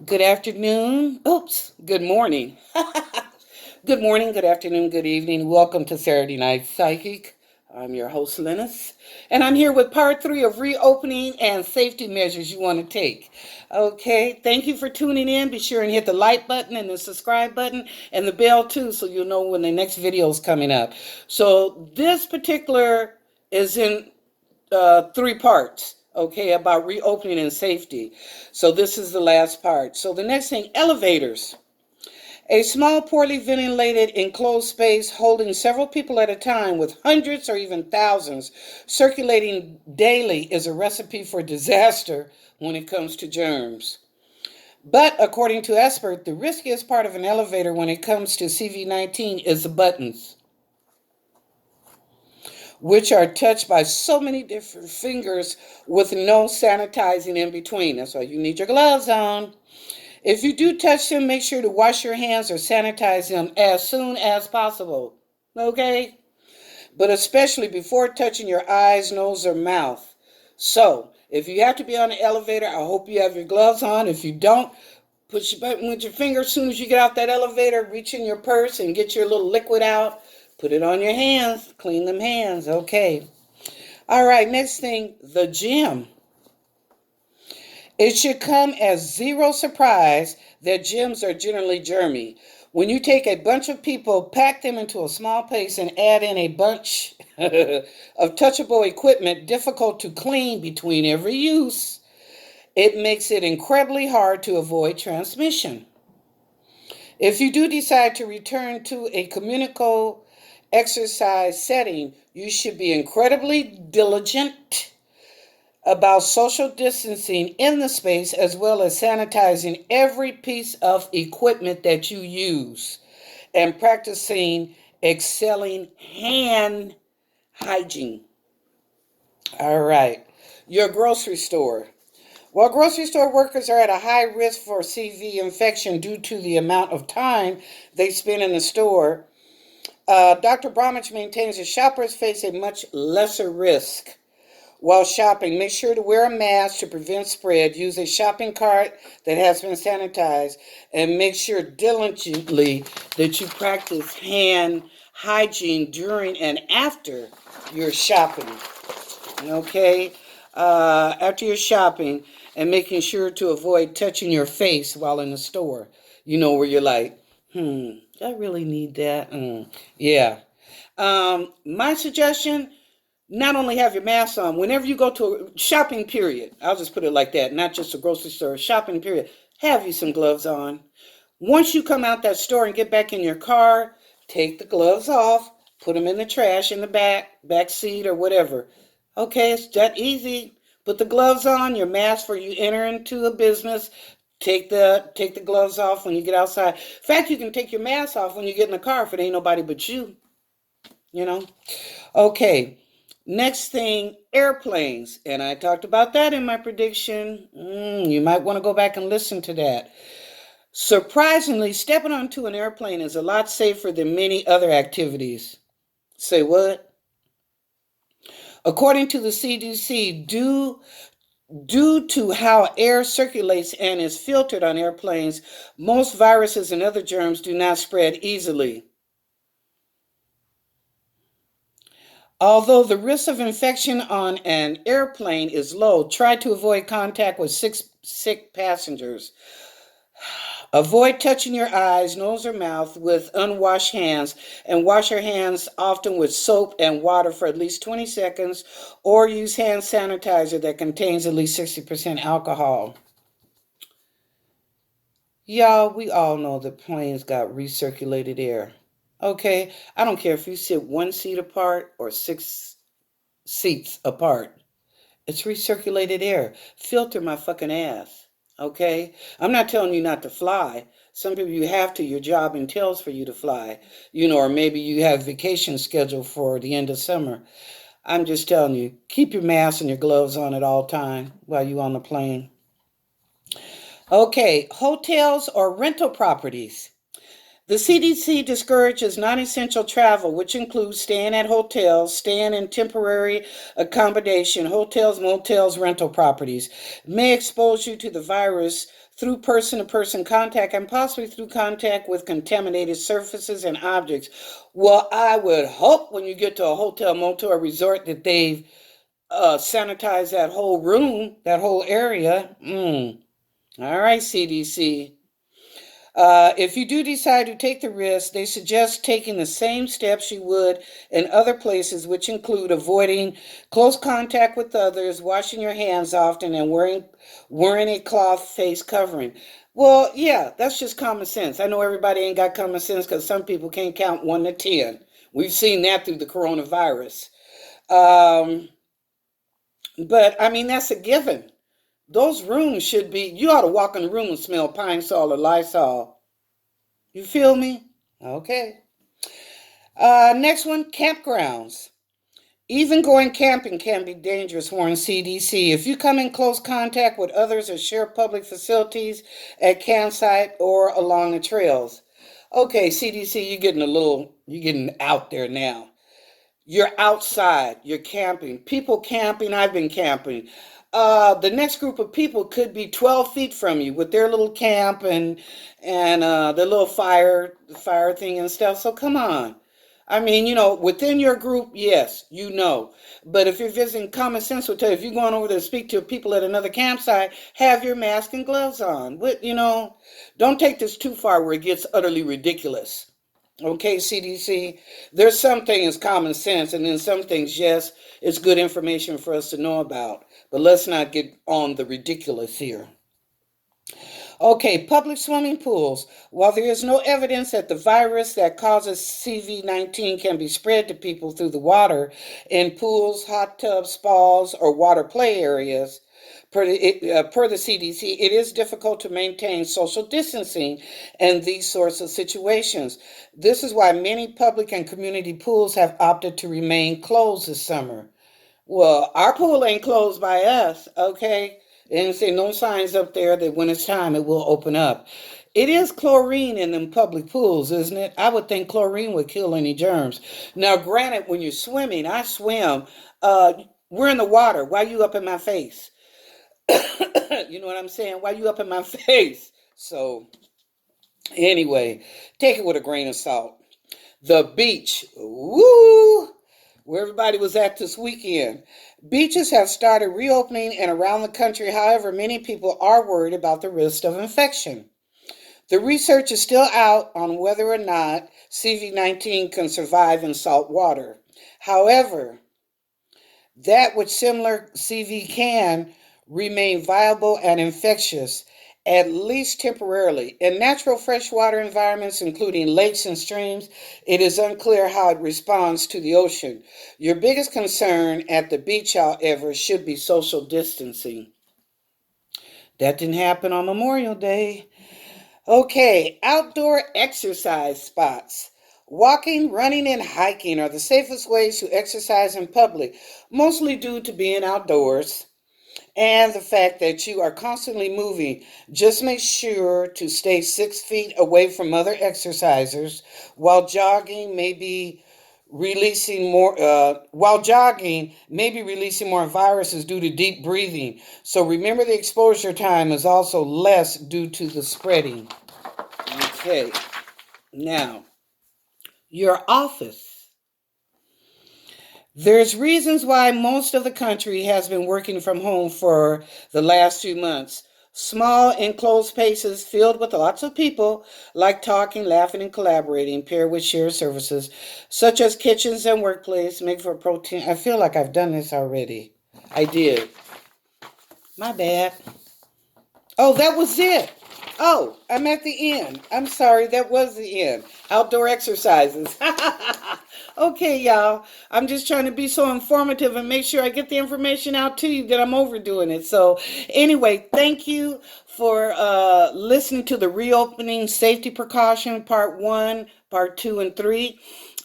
Good afternoon. Oops. Good morning. Good morning, good afternoon, good evening. Welcome to Saturday Night Psychic. I'm your host, Lennis, and I'm here with part three of reopening and safety measures you want to take. Okay, thank you for tuning in. Be sure and hit the like button and the subscribe button and the bell too so you'll know when the next video is coming up. So, this particular is in three parts, okay, about reopening and safety. So this is the last part. So the next thing, elevators. A small, poorly ventilated, enclosed space holding several people at a time with hundreds or even thousands circulating daily is a recipe for disaster when it comes to germs. But according to experts, the riskiest part of an elevator when it comes to CV-19 is the buttons, which are touched by so many different fingers with no sanitizing in between. That's why you need your gloves on. If you do touch them, make sure to wash your hands or sanitize them as soon as possible. Okay? But especially before touching your eyes, nose, or mouth. So, if you have to be on the elevator, I hope you have your gloves on. If you don't, put your button with your finger as soon as you get out that elevator, reach in your purse and get your little liquid out. Put it on your hands. Clean them hands. Okay. All right, next thing, the gym. It should come as zero surprise that gyms are generally germy. When you take a bunch of people, pack them into a small place, and add in a bunch of touchable equipment difficult to clean between every use, it makes it incredibly hard to avoid transmission. If you do decide to return to a communal exercise setting, you should be incredibly diligent about social distancing in the space as well as sanitizing every piece of equipment that you use and practicing excelling hand hygiene. All right. Your grocery store. While grocery store workers are at a high risk for CV infection due to the amount of time they spend in the store, Dr. Bromwich maintains that shoppers face a much lesser risk. While shopping, make sure to wear a mask to prevent spread. Use a shopping cart that has been sanitized. And make sure diligently that you practice hand hygiene during and after your shopping. Okay? After your shopping, and making sure to avoid touching your face while in the store. You know, where you're like, I really need that. Yeah. My suggestion, not only have your mask on, whenever you go to a shopping period, I'll just put it like that, not just a grocery store, shopping period, have you some gloves on. Once you come out that store and get back in your car, take the gloves off, put them in the trash in the back seat or whatever. Okay, it's that easy. Put the gloves on, your mask for you enter into a business. Take the gloves off when you get outside. In fact, you can take your mask off when you get in the car if it ain't nobody but you, you know. Okay, next thing, airplanes. And I talked about that in my prediction. You might want to go back and listen to that. Surprisingly, stepping onto an airplane is a lot safer than many other activities. Say what? According to the CDC, due to how air circulates and is filtered on airplanes, most viruses and other germs do not spread easily. Although the risk of infection on an airplane is low, try to avoid contact with sick passengers. Avoid touching your eyes, nose, or mouth with unwashed hands, and wash your hands often with soap and water for at least 20 seconds, or use hand sanitizer that contains at least 60% alcohol. Y'all, we all know that planes got recirculated air. Okay? I don't care if you sit one seat apart or six seats apart. It's recirculated air. Filter my fucking ass. Okay? I'm not telling you not to fly. Some people you have to, your job entails for you to fly. Or maybe you have vacation scheduled for the end of summer. I'm just telling you, keep your mask and your gloves on at all time while you're on the plane. Okay, hotels or rental properties. The CDC discourages non essential travel, which includes staying at hotels, staying in temporary accommodation, hotels, motels, rental properties. May expose you to the virus through person to person contact and possibly through contact with contaminated surfaces and objects. Well, I would hope when you get to a hotel, motel, or resort that they've sanitized that whole room, that whole area. All right, CDC. If you do decide to take the risk, they suggest taking the same steps you would in other places, which include avoiding close contact with others, washing your hands often, and wearing a cloth face covering. Well, yeah, that's just common sense. I know everybody ain't got common sense because some people can't count 1 to 10. We've seen that through the coronavirus. Um, but I mean, that's a given. Those rooms should be, you ought to walk in the room and smell Pine Sol or Lysol. You feel me? Okay. Next one, campgrounds. Even going camping can be dangerous, warns CDC. If you come in close contact with others or share public facilities at campsite or along the trails. Okay, CDC, you're getting out there now. You're outside, you're camping. People camping, I've been camping. The next group of people could be 12 feet from you with their little camp and their little fire thing and stuff. So come on. I mean, within your group, yes, you know. But if you're visiting, common sense will tell you, if you're going over there to speak to people at another campsite, have your mask and gloves on. Don't take this too far where it gets utterly ridiculous. Okay, CDC, there's some things common sense, and then some things, yes, it's good information for us to know about. But let's not get on the ridiculous here. Okay, public swimming pools. While there is no evidence that the virus that causes CV-19 can be spread to people through the water in pools, hot tubs, spas, or water play areas, per the CDC, it is difficult to maintain social distancing in these sorts of situations. This is why many public and community pools have opted to remain closed this summer. Well, our pool ain't closed by us, okay? And say no signs up there that when it's time it will open up. It is chlorine in them public pools, isn't it? I would think chlorine would kill any germs. Now, granted, when you're swimming, I swim. We're in the water. Why you up in my face? You know what I'm saying? Why you up in my face? So, anyway, take it with a grain of salt. The beach. Woo! Where everybody was at this weekend. Beaches have started reopening and around the country. However, many people are worried about the risk of infection. The research is still out on whether or not CV-19 can survive in salt water. However, that which similar CV can remain viable and infectious, at least temporarily. In natural freshwater environments, including lakes and streams, it is unclear how it responds to the ocean. Your biggest concern at the beach, however, should be social distancing. That didn't happen on Memorial Day. Okay, outdoor exercise spots. Walking, running, and hiking are the safest ways to exercise in public, mostly due to being outdoors and the fact that you are constantly moving. Just make sure to stay 6 feet away from other exercisers while jogging may be releasing more viruses due to deep breathing. So remember the exposure time is also less due to the spreading. Okay, now your office. There's reasons why most of the country has been working from home for the last few months. Small enclosed spaces filled with lots of people like talking, laughing, and collaborating, paired with shared services such as kitchens and workplace make for protein. I feel like I've done this already. I did. My bad. Oh, that was it. Oh, I'm at the end. I'm sorry, that was the end. Outdoor exercises. Okay, y'all. I'm just trying to be so informative and make sure I get the information out to you that I'm overdoing it. So, anyway, thank you for listening to the reopening safety precaution part 1, part 2, and 3.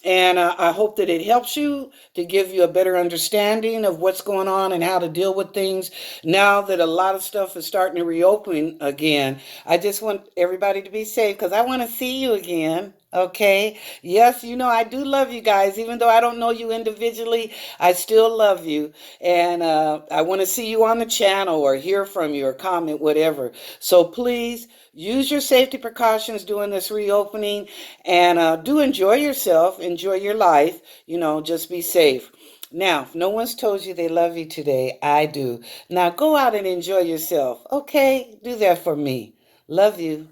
And I hope that it helps you to give you a better understanding of what's going on and how to deal with things now that a lot of stuff is starting to reopen again. I just want everybody to be safe because I want to see you again. Okay. Yes, I do love you guys. Even though I don't know you individually, I still love you. And I want to see you on the channel or hear from you or comment, whatever. So please use your safety precautions during this reopening and do enjoy yourself, enjoy your life. Just be safe. Now, if no one's told you they love you today, I do. Now go out and enjoy yourself. Okay? Do that for me. Love you.